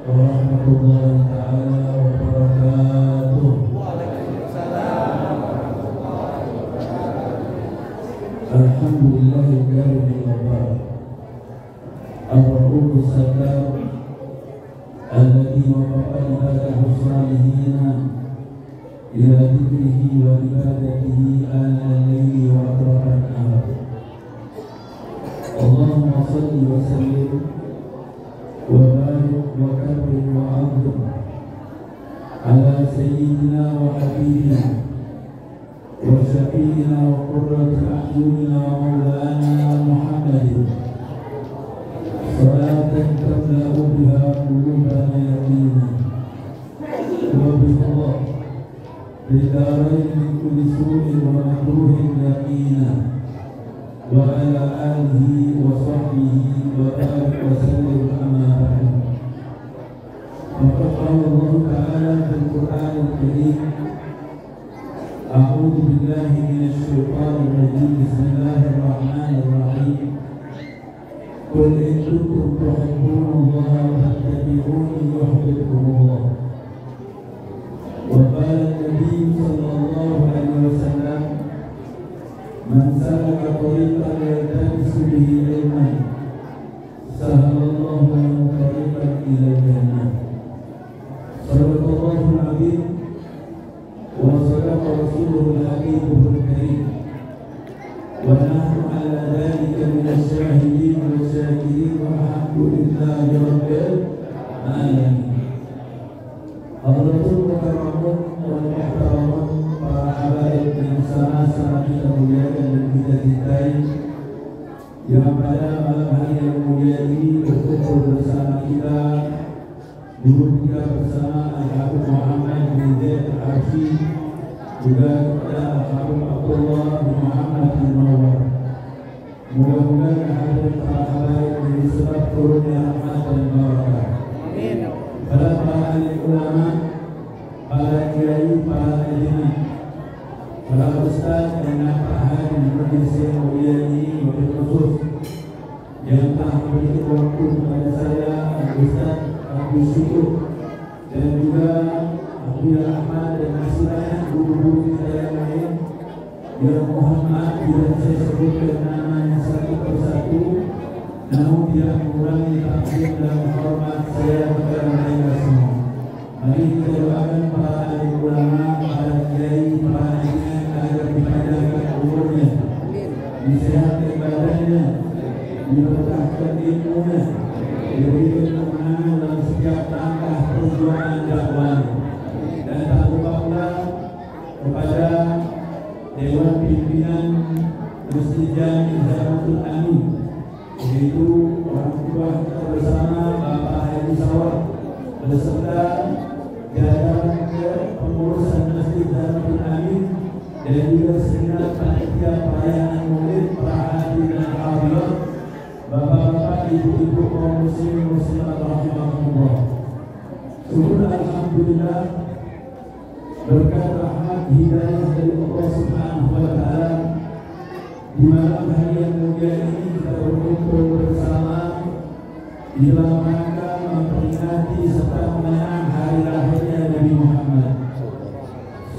warahmatullahi taala wabarakatuh. Alhamdulillahirabbil alamin. Ar-Rahmanur Rahim. Alladzi wafaqa ibadahu salihina ila dzikrihi wa ibadatihi al-laili wa atrafan nahar. Allahumma salli wa sallim wa barik wa kabbir wa azim ala sayyidina wa habibina wa syafi'ina wa qurrati a'yunina wa maulana Muhammadin salatan tamla'u biha qulubana yaqina wa bihallah bidarain min kulli su'in wa makruhin yaqina wa ala alihi wa sahbihi wa barik wa sallim amma ba'd. Faqad qala Allah ta'ala fil Qur'an al-Karim, a'udzu billahi minasy syaithanir rajim, bismillahir rahmanir rahim. Qul in kuntum tuhibbunallaha fattabi'uni yuhibbukumullah. Wa qala an-nabiy sallallahu alaihi wasallam, man salaka tariqan yaltamisu bihi ilman sahalallahu lahu tariqan ila jannah. Sadaqallahul azim wa sadaqa rasuluhul habibul karim. Wa nahnu ala dhalika minas syahidin wa syakirin walhamdulillahi rabbil alamin. Hadratul mukarramun wal muhtaramun, para habaib yang sama-sama kita muliakan dan kita cintai, yang pada malam hari yang mulia ini berkumpul bersama kita, guru kita bersama Al-Habib Muhammad bin Zaid Al-Arshi, juga kepada Al-Habib Abdullah bin Muhammad bin Mawar. Mudah-mudahan hadir para habaib menjadi sebab turunnya rahmat dan barakah. Amin. Para alim ulama, para kiai, para ulama, para ustaz dan para hadir di majlis yang mulia ini, wabil khusus yang telah memberi waktu kepada saya, Ustaz Abdul Syukur, dan juga Abdul Ahmad, dan masih banyak guru-guru kita yang lain. Ya mohon maaf bila saya sebutkan namanya satu persatu, namun tidak mengurangi takdim dan hormat saya kepada mereka semua. Mari kita doakan para alim ulama, para kiai, para imam agar dipanjangkan umurnya, disehatkan badannya, diberkahkan ilmunya, diberikan kemenangan dalam setiap langkah perjuangan dakwah. Dan tak lupa pula kepada Dewan Pimpinan Masjid Jami Zaratul Amin, yaitu orang tua kita bersama Bapak Haji Sawat beserta jajaran pengurusan Masjid Zaratul Amin, dan juga segenap panitia perayaan Maulid, para hadirin dan hadirat, bapak-bapak, ibu-ibu, kaum muslimin muslimat rahimahumullah. Syukur alhamdulillah berkat rahmat hidayah dari Allah Subhanahu wa taala, di malam hari yang mulia ini kita berkumpul bersama di dalam rangka memperingati serta mengenang hari lahirnya Nabi Muhammad.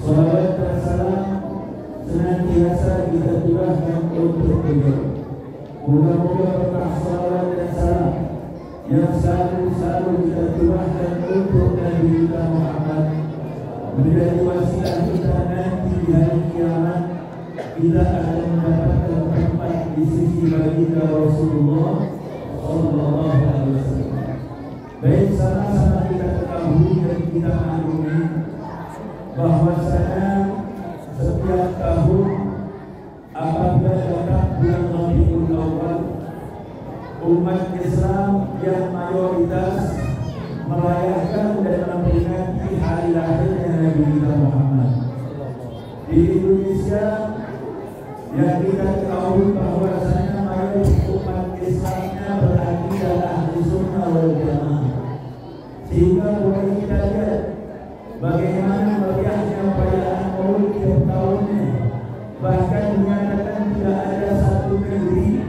Salawat dan salam senantiasa kita curahkan untuk beliau. Moga-moga berkah salawat dan salam yang selalu kita curahkan untuk Nabi kita Muhammad menjadi wasilah kita nanti di hari kiamat. Kita akan mendapatkan tempat di sisi baginda Rasulullah sallallahu alaihi wasallam. Baik, sama-sama kita ketahui dan kita maklumi bahwasanya setiap tahun apabila datang bulan Rabiul Awal, umat Islam yang mayoritas merayakan dan memperingati hari lahirnya Nabi kita Muhammad. Di Indonesia yang kita ketahui bahwasanya mayoritas umat Islamnya berakidah ahli sunnah wal jamaah, sehingga boleh kita lihat bagaimana meriahnya perayaan Maulid tiap tahunnya. Bahkan menyatakan tidak ada satu negeri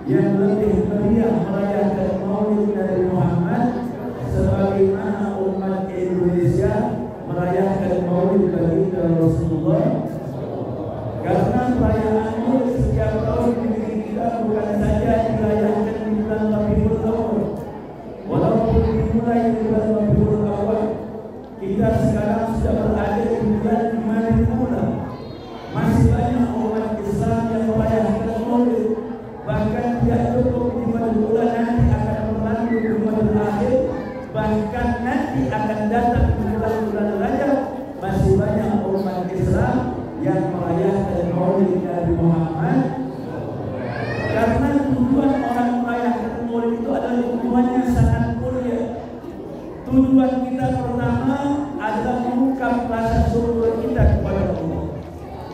yang lebih meriah merayakan Maulid Nabi Muhammad sebagaimana perayaan Maulid setiap tahun di negeri kita bukan saja dirayakan di bulan Rabiul Awal. Walaupun dimulai di bulan Rabiul Awal, kita sekarang sudah berada di bulan Jumadil Ula. Masih banyak umat Islam yang merayakan Maulid. Bahkan tidak cukup di Jumadil Ula, nanti akan berlanjut di Jumadil Akhir. Bahkan nanti akan datang di bulan Rajab. Masih banyak umat Islam yang merayakan Maulid Nabi Muhammad. Karena tujuan orang merayakan Maulid itu adalah tujuannya sangat mulia. Tujuan kita pertama adalah mengungkap rasa syukur kita kepada Allah.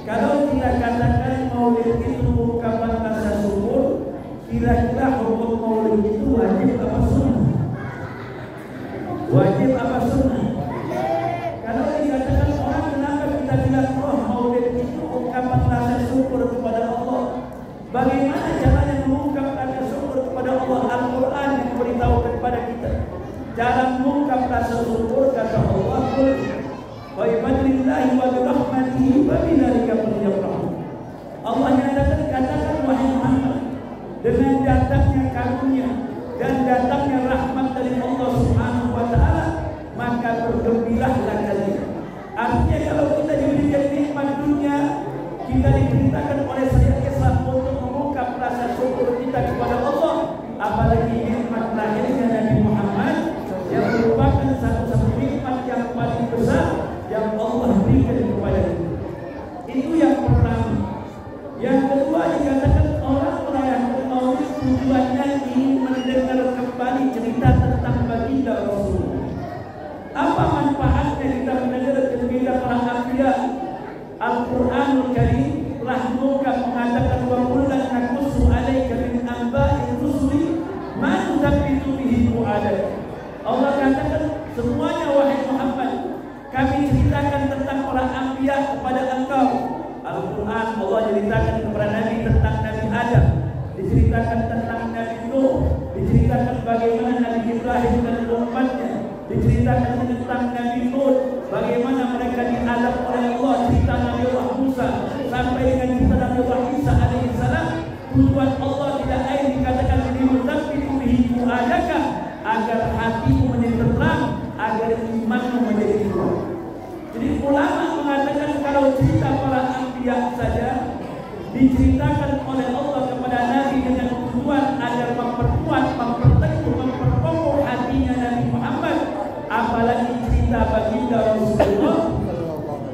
Kalau kita katakan Maulid itu ungkapan rasa syukur, kira-kira hukum Maulid itu wajib apa sunnah? Wajib apa sunnah? Kalau dikatakan orang, kenapa kita bilang Maulid itu ungkapan rasa syukur kepada Allah? Bagaimana caranya mengungkap rasa syukur kepada Allah? Al-Quran yang memberitahu kepada kita cara mengungkap rasa syukur. Kata Allah, wa ibadillahi wa birahmatihi wa bidzalika falyafrahu. Allah nyatakan, katakan wahai Muhammad, dengan datangnya karunia dan datangnya rahmat dari Allah Subhanahu wa taala, maka bergembiralah kalian. Artinya kalau kita diberikan nikmat dunia, kita diperintahkan oleh syariat Islam untuk mengungkap rasa syukur kita kepada Allah, apalagi nikmat lahirnya Nabi Muhammad yang merupakan satu-satu nikmat yang paling besar yang Allah berikan kepada kita. Itu yang pertama. Yang kedua, dikatakan orang merayakan Maulid tujuannya ingin mendengar kembali cerita tentang baginda Rasulullah. Apa manfaatnya kita mendengar cerita para anbiya? Al-Quranul Karim telah mengatakan wa kullan naqussu 'alaika min anba'ir rusuli ma nusabbitu bihi fu'adak. Allah katakan semuanya wahai Muhammad, kami ceritakan tentang para anbiya kepada engkau. Al-Quran Allah ceritakan kepada Nabi tentang Nabi Adam, diceritakan tentang Nabi Nuh, diceritakan bagaimana Nabi Ibrahim dan umatnya, diceritakan tentang Nabi Hud, bagaimana mereka diadab oleh Allah, cerita Nabi Allah Musa sampai dengan cerita Nabi Allah Isa alaihissalam. Tujuan Allah tidak lain dikatakan limudzakkiru bihi fu'adaka, agar hatimu menjadi terang, agar imanmu menjadi kuat. Jadi ulama mengatakan kalau cerita para anbiya saja diceritakan oleh Allah kepada Nabi dengan tujuan agar memperkuat, memperteguh, memperkokoh hatinya Nabi Muhammad, apalagi cerita baginda Rasulullah,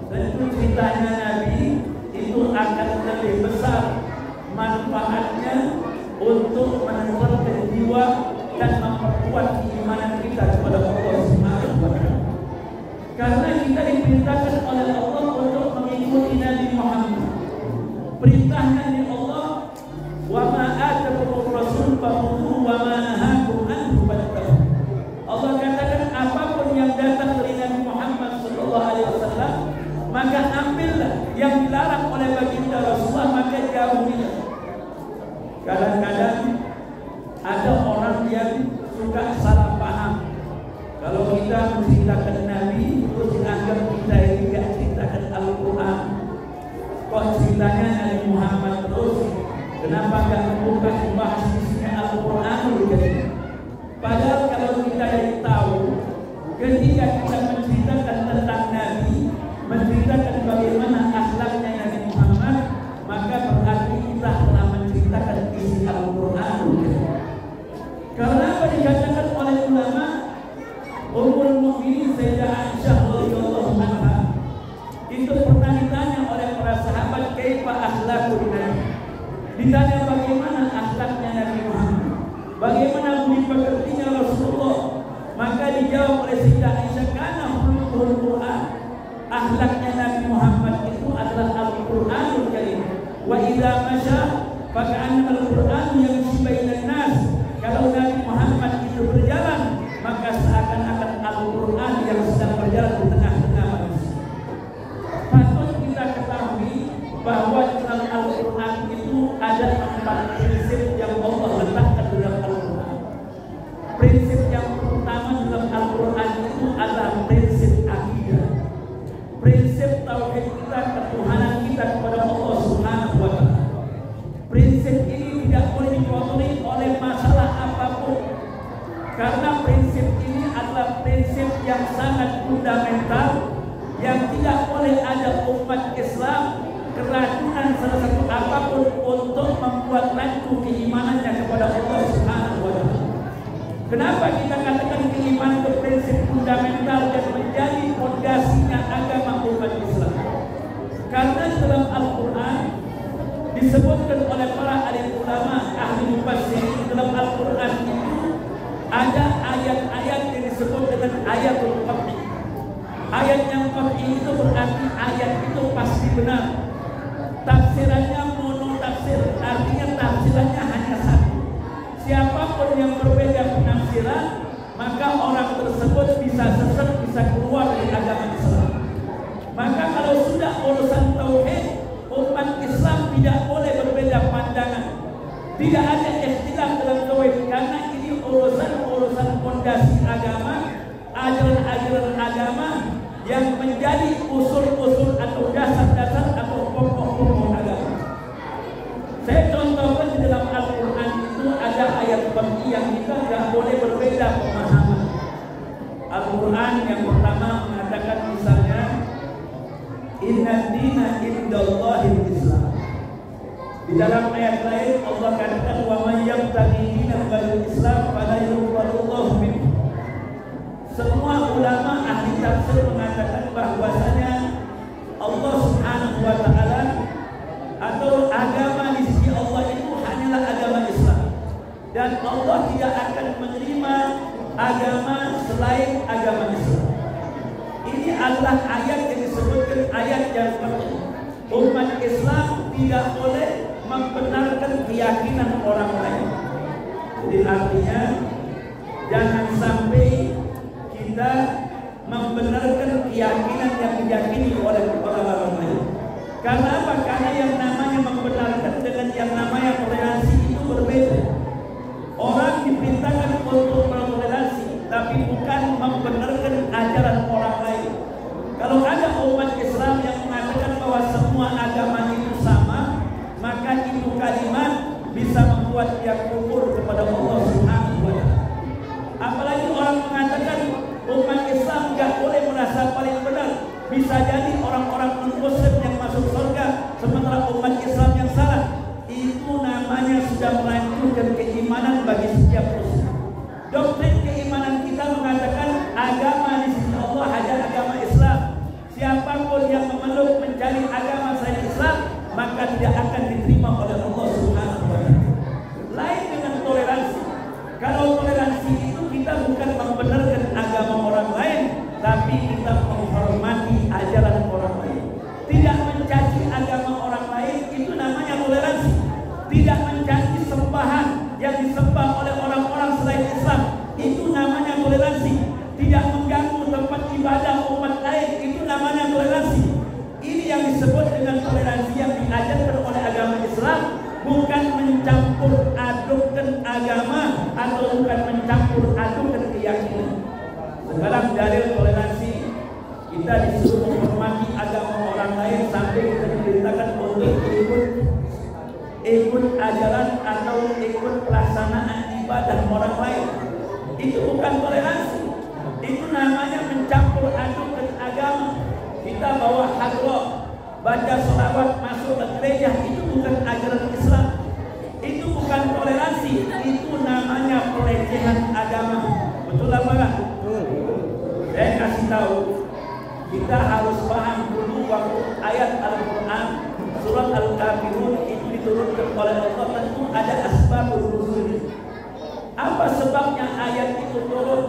tentu ceritanya Nabi itu akan lebih besar manfaatnya untuk menenangkan jiwa dan memperkuat keimanan kita kepada Allah Subhanahu wa taala. Karena kita diperintahkan oleh Allah untuk mengikuti Nabi Muhammad. Perintahnya dari Allah, wa ma atakumur rasul fakhudhuhu wa ma nahakum anhu fantahu. Allah katakan apapun yang datang dari Nabi Muhammad sallallahu alaihi wasallam, maka ambillah. Yang dilarang oleh baginda Rasulullah, maka jauhilah. Kadang-kadang ada orang yang suka salah paham. Kalau kita menceritakan Nabi, itu dianggap kita ini tidak ceritakan Al-Quran. Kok ceritanya Nabi Muhammad terus? Kenapa enggak membuka bahas isinya Al-Quranul Karim? Padahal kalau kita yang tahu, ketika kita menceritakan tentang Nabi, menceritakan bagaimana akhlaknya Nabi Muhammad, maka berarti kita telah menceritakan isi Al-Quranul Karim. Karena apa dikatakan oleh ulama? Ummul Mukminin Sayyidah Aisyah radhiyallahu anha itu pernah ditanya oleh para sahabat, kaifa akhlaqun Nabi? Ditanya bagaimana akhlaknya Nabi Muhammad, bagaimana budi pekertinya Rasulullah, maka dijawab oleh Sayyidah Aisyah, kana khuluqul Quran. Akhlaknya Nabi Muhammad itu adalah Al-Quranul Karim. Wa idza masya faka'anna Al-Quran yamshi bainan nas. Kalau Nabi Muhammad itu berjalan, maka seakan-akan Al-Quran yang sedang berjalan di tengah-tengah manusia. Patut kita ketahui bahwa dalam Al-Quran itu ada 4 prinsip yang Allah letakkan dalam Al-Quran. Prinsip yang pertama dalam Al-Quran itu adalah prinsip akidah, prinsip tauhid kita, ketuhanan kita kepada Allah Subhanahu membuat rancu keimanannya kepada Allah Subhanahu wa Ta'ala. Kenapa kita katakan keimanan itu prinsip fundamental dan menjadi fondasinya agama umat Islam? Karena dalam Al-Quran disebutkan oleh para alim ulama ahli mufassir, dalam Al-Quran itu ada ayat-ayat yang disebut dengan ayatul qat'i. Ayat yang qat'i itu berarti ayat itu pasti benar. Tafsirannya monotafsir, artinya tafsirannya hanya satu. Siapapun yang berbeda penafsiran, maka orang tersebut bisa sesat, bisa keluar dari agama Islam. Maka kalau sudah urusan tauhid, umat Islam tidak boleh berbeda pandangan. Tidak ada ikhtilaf dalam tauhid, karena ini urusan fondasi agama, ajaran-ajaran agama yang menjadi usul-usul atau dasar-dasar atau pokok-pokok agama. Saya contohkan di dalam Al-Quran itu ada ayat bagi yang kita tidak boleh berbeda pemahaman. Al-Quran yang pertama mengatakan misalnya, Inna dina indallahil Islam. Di dalam ayat lain Allah katakan, wa man yabtaghi dinan ghairil Islam fala yuqbalullahu minhu. Semua ulama ahli tafsir mengatakan bahwasanya Allah Subhanahu wa Ta'ala atau agama di sisi Allah itu hanyalah agama Islam, dan Allah tidak akan menerima agama selain agama Islam. Ini adalah ayat yang disebutkan ayat yang penting. Umat Islam tidak boleh membenarkan keyakinan orang lain. Jadi artinya jangan sampai kita membenarkan keyakinan yang diyakini oleh orang lain. Karena apa? Karena yang namanya membenarkan dengan yang namanya toleransi itu berbeda. Orang diperintahkan untuk bertoleransi, tapi bukan membenarkan ajaran orang lain. Kalau ada umat Islam yang mengatakan bahwa semua agama itu sama, maka itu kalimat bisa membuat dia kufur kepada Allah Subhanahu wa Ta'ala. Apalagi orang mengatakan umat Islam tidak boleh merasa paling benar. Bisa jadi orang-orang non-Muslim yang masuk surga, sementara umat Islam yang salah. Itu namanya sudah melancurkan keimanan bagi setiap Muslim. Doktrin keimanan kita mengatakan agama di sisi Allah hanya agama Islam. Siapapun yang memeluk mencari agama selain Islam, maka tidak akan diterima oleh Allah Subhanahu wa Ta'ala. Lain dengan toleransi. Kalau toleransi itu kita bukan membenarkan agama orang lain, tapi kita menghormati ajaran orang lain. Tidak mencaci agama orang lain, itu namanya toleransi. Tidak mencaci sembahan yang disembah oleh orang-orang selain Islam, itu namanya toleransi. Tidak mengganggu tempat ibadah umat lain, itu namanya toleransi. Ini yang disebut dengan toleransi yang diajarkan oleh agama Islam, bukan mencampur adukkan agama atau bukan mencampur adukkan keyakinan. Sekarang dalil toleransi, kita disuruh menghormati agama orang lain sampai kita diperintahkan untuk ikut ajaran atau ikut pelaksanaan ibadah orang lain. Itu bukan toleransi. Itu namanya mencampur adukkan agama. Kita bawa hadroh, baca sholawat, masuk ke gereja, itu bukan ajaran Islam. Itu bukan toleransi, itu namanya pelecehan agama. Betul apa enggak? Saya kasih tahu, kita harus paham dulu waktu ayat Al-Quran surat Al-Kafirun itu diturunkan oleh Allah, tentu ada asbabul nuzul. Apa sebabnya ayat itu turun?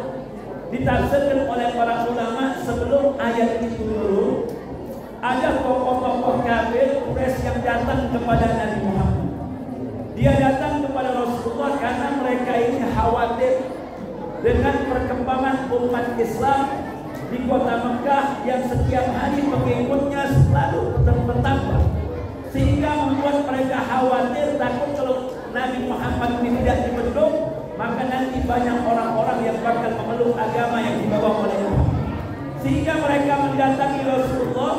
Ditafsirkan oleh para ulama sebelum ayat itu turun. Ada tokoh-tokoh kafir Quraisy yang datang kepada Nabi Muhammad. Dia datang kepada Rasulullah karena mereka ini khawatir dengan perkembangan umat Islam di kota Mekah yang setiap hari pengikutnya selalu bertambah, sehingga membuat mereka khawatir, takut kalau Nabi Muhammad ini tidak dibendung, maka nanti banyak orang-orang yang bakal memeluk agama yang dibawa oleh Muhammad. Sehingga mereka mendatangi Rasulullah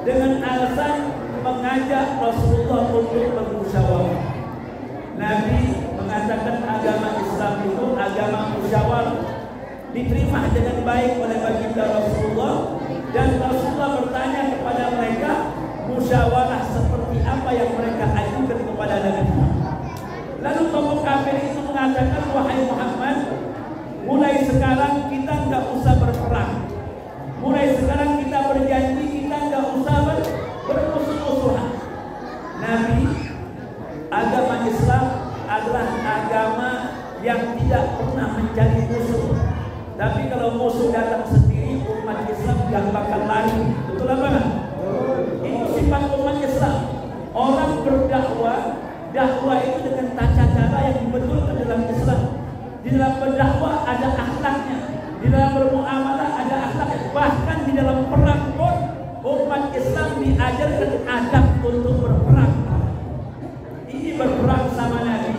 dengan alasan mengajak Rasulullah untuk bermusyawarah. Nabi mengatakan agama Islam itu agama musyawarah, diterima dengan baik oleh baginda Rasulullah, dan Rasulullah bertanya kepada mereka musyawarah seperti apa yang mereka ajukan kepada Nabi Muhammad. agama Islam adalah agama yang tidak pernah mencari musuh. Tapi kalau musuh datang sendiri, umat Islam gak bakal lari. Betul apa enggak? Itu sifat umat Islam. Orang berdakwah, dakwah itu dengan tata cara yang dibetulkan dalam Islam. Di dalam berdakwah ada akhlaknya, di dalam bermuamalah ada akhlaknya. Bahkan di dalam perang pun umat Islam diajarkan adab untuk berperang. Ini berperang sama Nabi,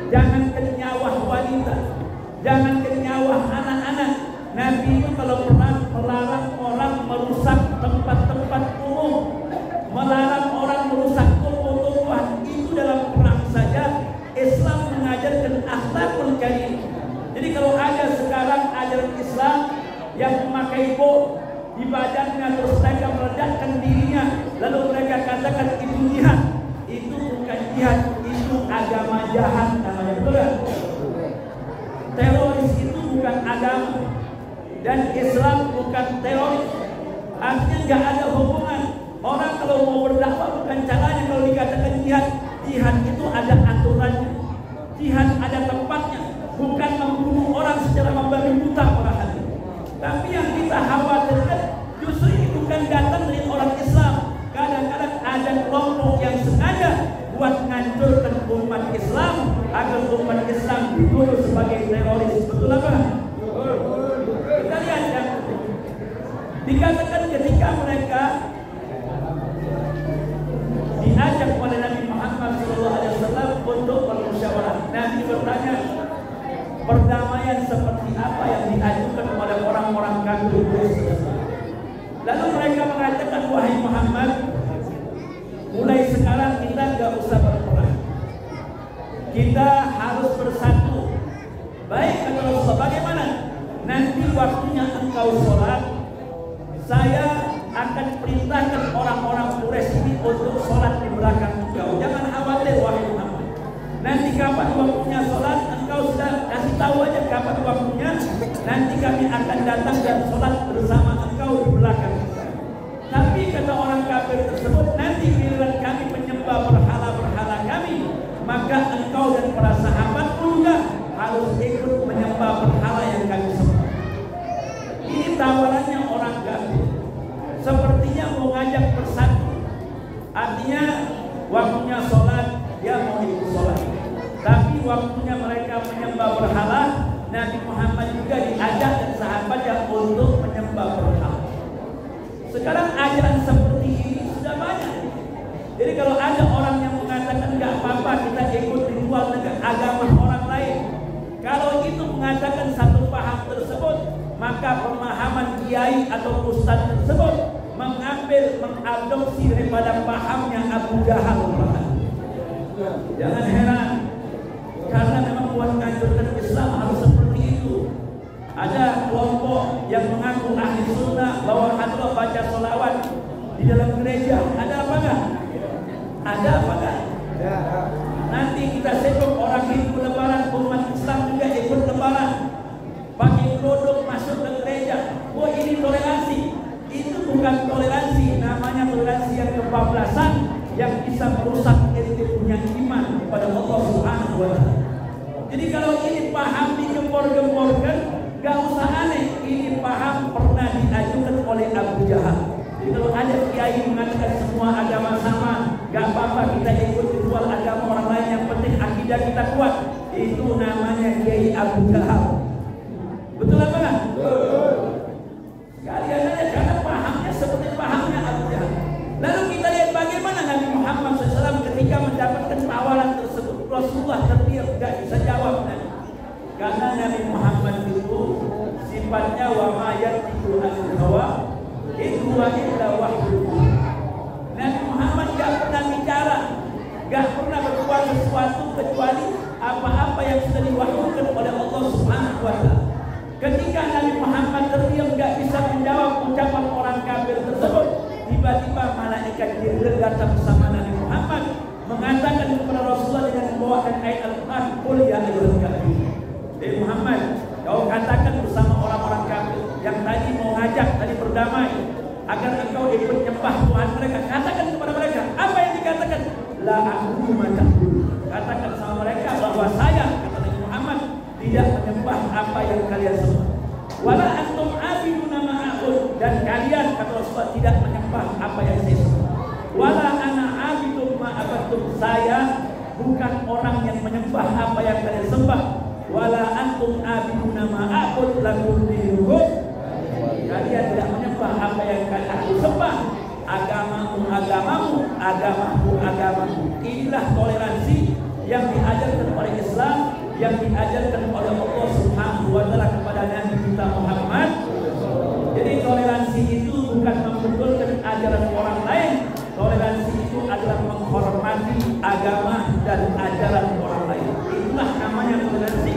jangan nyawa wanita, jangan nyawa anak-anak. Nabi itu kalau perang melarang orang merusak tempat-tempat umum, melarang orang merusak tumbuh-tumbuhan. Itu dalam perang saja Islam mengajarkan akhlakul karim. Jadi kalau ada sekarang ajaran Islam yang memakai bom di badannya terus mereka meledakkan dirinya, lalu mereka katakan itu jihad. Itu bukan jihad, itu agama jahat namanya. Betul kan? Teroris itu bukan agama, dan Islam bukan teroris. Artinya nggak ada hubungan. Orang kalau mau berdakwah bukan caranya. Kalau dikatakan jihad, jihad itu ada aturannya, jihad ada tempatnya. Bukan membunuh orang secara membabi buta orang hati. Tapi yang kita khawatirkan justru ini bukan datang dari orang Islam. Kadang-kadang ada kelompok yang sengaja buat ngancurkan umat Islam agar umat Islam dituduh sebagai teroris. Betul apa? Kita lihat yang dikatakan ketika mereka diajak oleh Nabi Muhammad SAW untuk bermusyawarah. Nabi bertanya, perdamaian seperti apa yang diajukan oleh orang-orang kafir? Lalu mereka mengatakan, wahai Muhammad, mulai sekarang kita gak usah berperang, kita harus bersatu. Baik, kata Rasulullah, bagaimana? Nanti waktunya engkau sholat, saya akan perintahkan orang-orang Quraisy ini untuk sholat di belakang engkau. Jangan khawatir wahai Muhammad. Nanti kapan waktunya sholat, engkau sudah kasih tahu aja kapan waktunya. Nanti kami akan datang dan sholat bersama engkau di belakang. Tapi kata orang kafir tersebut, nanti giliran kami menyembah berhala-berhala kami, maka engkau dan para sahabatmu juga harus ikut menyembah berhala yang kami sembah. Ini tawarannya orang kafir. Sepertinya mau ngajak bersatu. Artinya waktunya sholat, dia mau ikut sholat. Tapi waktunya mereka menyembah berhala, Nabi Muhammad juga diajak dan sahabatnya untuk menyembah berhala. Sekarang ajaran seperti ini sudah banyak. Jadi kalau ada orang yang mengatakan nggak apa-apa kita ikut ritual agama orang lain, kalau itu mengatakan satu paham tersebut, maka pemahaman kiai atau ustaz tersebut mengadopsi daripada pahamnya Abu Jahal. Jangan heran, karena memang buat ngancurkan Islam harus seperti itu. Ada kelompok yang mengaku ahli sunnah bahwa Hadroh baca sholawat di dalam gereja. Ada apa enggak? Ada apa enggak? Nanti kita sebut orang Hindu lebaran, umat Islam juga ikut lebaran, pakai kerudung masuk ke gereja. Oh, ini toleransi. Itu bukan toleransi, namanya toleransi yang kebablasan yang bisa merusak ente punya iman kepada Allah Subhanahu wa Ta'ala. Jadi kalau ini paham digempor-gemporkan, gak usah aneh. Ini paham pernah diajukan oleh Abu Jahal. Jadi kalau ada kiai mengatakan semua agama sama, gak apa-apa kita ikut ritual agama orang lain, yang penting akidah kita kuat, itu namanya kiai Abu Jahal. Betul apa enggak? Kalian aja karena pahamnya seperti pahamnya Abu Jahal. Lalu kita lihat bagaimana Nabi Muhammad SAW ketika mendapatkan tawaran tersebut. Rasulullah terdiam, gak bisa jawab Nabi. Karena Nabi Muhammad itu sifatnya wa ma yantiqu anil hawa in huwa illa wahyu. Nabi Muhammad gak pernah bicara, gak pernah berbuat sesuatu kecuali apa-apa yang sudah diwahyukan oleh Allah Subhanahu wa Ta'ala. Ketika Nabi Muhammad terdiam gak bisa menjawab ucapan orang kafir tersebut, tiba-tiba malaikat Jibril datang bersama Nabi Muhammad mengatakan kepada Rasulullah dengan membawakan ayat Al-Quran, qul ya ayyuhal kafirun. Muhammad, kau katakan bersama orang-orang kafir yang tadi mau ngajak, tadi berdamai agar engkau ikut nyembah Tuhan mereka. Katakan kepada mereka, apa yang dikatakan? La a'budu ma ta'budun. Katakan, Rasulullah tidak menyembah apa yang saya sembah. Wala ana abidum ma abattum, saya bukan orang yang menyembah apa yang kalian sembah. Wala antum abiduna ma a'bud lakum dinukum, kalian tidak menyembah apa yang aku sembah. Agamamu agamamu, agamaku agamaku. Inilah toleransi yang diajarkan oleh Islam, yang diajarkan oleh Allah Subhanahu wa taala kepada Nabi kita Muhammad. Jadi toleransi itu bukan membetulkan ajaran orang lain. Toleransi itu adalah menghormati agama dan ajaran orang lain. Itulah namanya toleransi.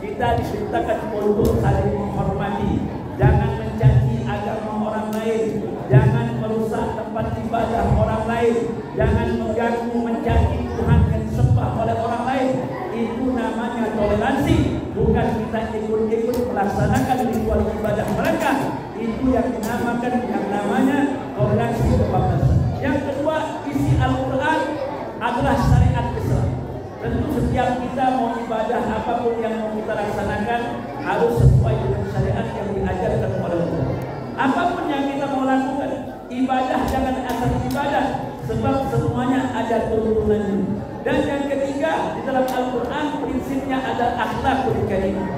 Kita diceritakan untuk saling menghormati. Jangan mencaci agama orang lain, jangan merusak tempat ibadah orang lain, jangan mengganggu mencaci Tuhan yang disembah oleh orang lain. Itu namanya toleransi, bukan kita ikut-ikut melaksanakan ritual ibadah mereka. Itu yang dinamakan yang namanya toleransi kebangsaan. Yang kedua, isi Al-Quran adalah syariat Islam. Tentu setiap kita mau ibadah apapun yang mau kita laksanakan harus sesuai dengan syariat yang diajarkan oleh Allah. Apapun yang kita mau lakukan, ibadah jangan asal ibadah, sebab semuanya ada turunannya. Dan yang ketiga, di dalam Al-Quran prinsipnya ada akhlakul karimah.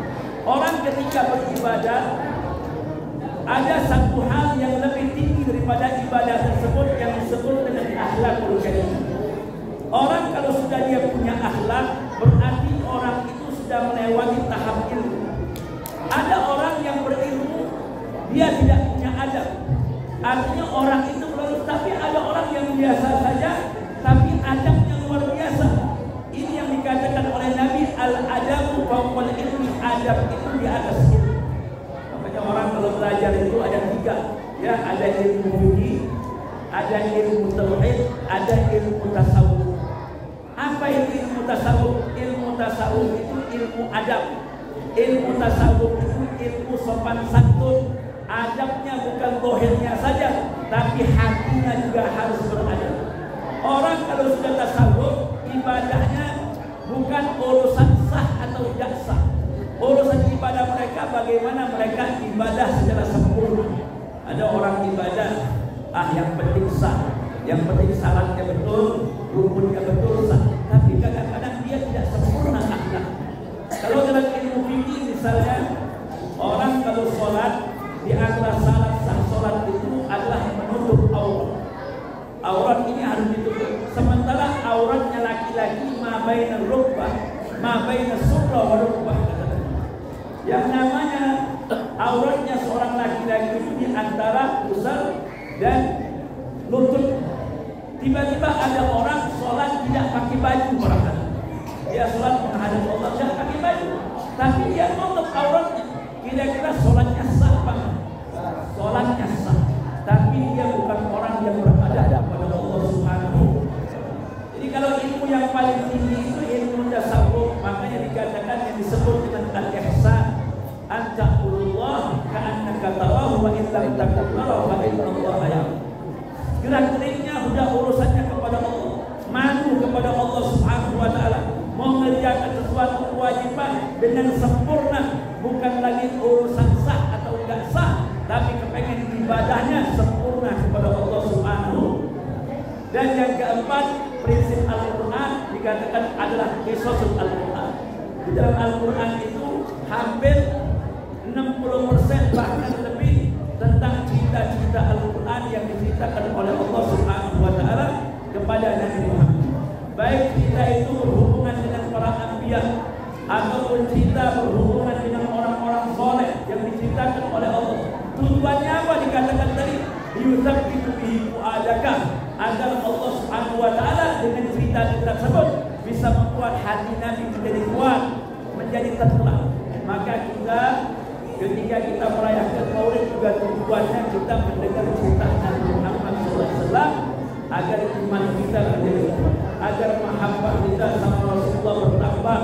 Orang ketika beribadah, ada satu hal yang lebih tinggi daripada ibadah tersebut yang disebut dengan akhlakul karimah. Orang kalau sudah dia punya akhlak, berarti orang itu sudah melewati tahap ilmu. Ada orang yang berilmu, dia tidak punya adab. Artinya orang itu belum, tapi ada orang yang biasa saja, tapi adabnya luar biasa. Ini yang dikatakan oleh Nabi, al-adabu fawqal ilmi, adab itu di atas ilmu. Makanya orang kalau belajar itu ada tiga, ya, ada ilmu fikih, ada ilmu tauhid, ada ilmu tasawuf. Apa itu ilmu tasawuf? Ilmu tasawuf itu ilmu adab. Ilmu tasawuf itu ilmu sopan santun. Adabnya bukan zahirnya saja, tapi hatinya juga harus beradab. Orang kalau sudah tasawuf, ibadahnya bukan urusan sah atau tidak sah. Urusan ibadah mereka bagaimana mereka ibadah secara sempurna. Ada orang ibadah, yang penting sah, yang penting syaratnya betul, rukunnya betul sah. Tapi kadang-kadang dia tidak sempurna akhlak. Kalau dalam ilmu fikih misalnya, orang kalau sholat, di antara syarat sah sholat itu adalah menutup aurat. Aurat ini harus ditutup. Sementara auratnya laki-laki ma baina rukbah, ma baina surra wa rukbah. Yang namanya auratnya seorang laki-laki itu di antara pusar dan lutut. Tiba-tiba ada orang sholat tidak pakai baju, barangkali dia sholat menghadap Allah tidak pakai baju, tapi dia tutup auratnya. Kira-kira sholatnya sah banget, sholatnya sah, tapi dia bukan orang yang beradab kepada Allah Subhanahu. Jadi kalau ilmu yang paling tinggi itu ilmu tasawuf, makanya dikatakan yang disebut dengan al-ihsan, anta'budullah ka'annaka tarahu wa in lam takun tarahu fa innallaha yarahu. Gerak-geriknya sudah urusannya kepada Allah, malu kepada Allah Subhanahu wa taala, mengerjakan sesuatu kewajiban dengan sempurna, bukan lagi urusan sah atau tidak sah, tapi kepengen ibadahnya sempurna kepada Allah Subhanahu. Dan yang keempat, prinsip Al-Quran dikatakan adalah qisasul Al-Quran. Di dalam Al-Quran itu hampir 60% bahkan lebih tentang cerita-cerita Al-Quran yang diceritakan oleh Allah Subhanahu wa taala kepada Nabi Muhammad. Baik cerita itu berhubungan dengan para anbiya ataupun cerita berhubungan dengan orang-orang soleh yang diceritakan oleh Allah. Tujuannya apa dikatakan tadi? Yusabbitu bihi fu'adaka, agar Allah Subhanahu wa taala dengan cerita tersebut bisa membuat hati Nabi menjadi kuat, menjadi tenang. Maka kita ketika kita merayakan Maulid juga tujuannya kita mendengar cerita Nabi Muhammad SAW agar iman kita menjadi kuat, agar mahabbah kita sama Rasulullah bertambah,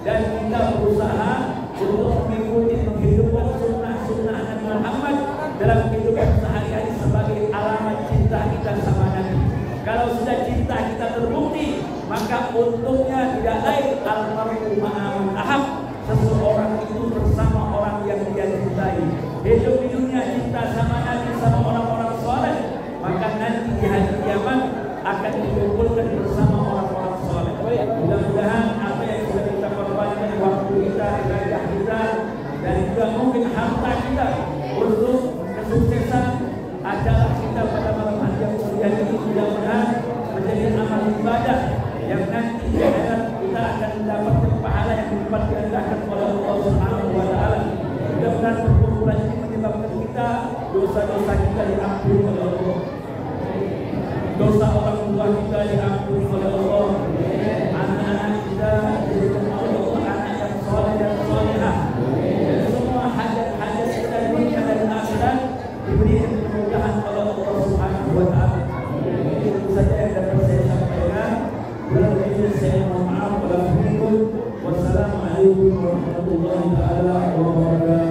dan kita berusaha untuk mengikuti menghidupkan sunnah Nabi Muhammad dalam kehidupan sehari-hari sebagai alamat cinta kita sama Nabi. Kalau sudah cinta kita terbukti, maka untungnya tidak lain al-mar'u ma'a man ahab, seseorang itu bersama orang yang dia cintai. Hidup di dunia cinta sama Nabi, sama orang-orang soleh, akan dikumpulkan bersama orang-orang soleh. Mudah-mudahan apa yang sudah kita korbankan, waktu kita, tenaga kita, dan juga mungkin harta kita untuk kesuksesan acara kita pada malam hari yang mulia ini, mudah-mudahan menjadi amal ibadah yang nanti di akhirat kita akan mendapatkan pahala yang berlipat gandakan oleh Allah Subhanahu wa taala. Mudah-mudahan perkumpulan ini menyebabkan kita dosa-dosa kita diampuni oleh Allah. Dosa orang tua kita diampuni oleh Allah. Anak-anak kita diberikan oleh Allah anak yang soleh dan solehah. Dan semua hajat-hajat kita dunia dan akhirat diberikan kemudahan oleh Allah Subhanahu wa taala. Itu saja yang dapat saya sampaikan. Berikutnya saya mohon maaf. Wassalamualaikum warahmatullahi wabarakatuh.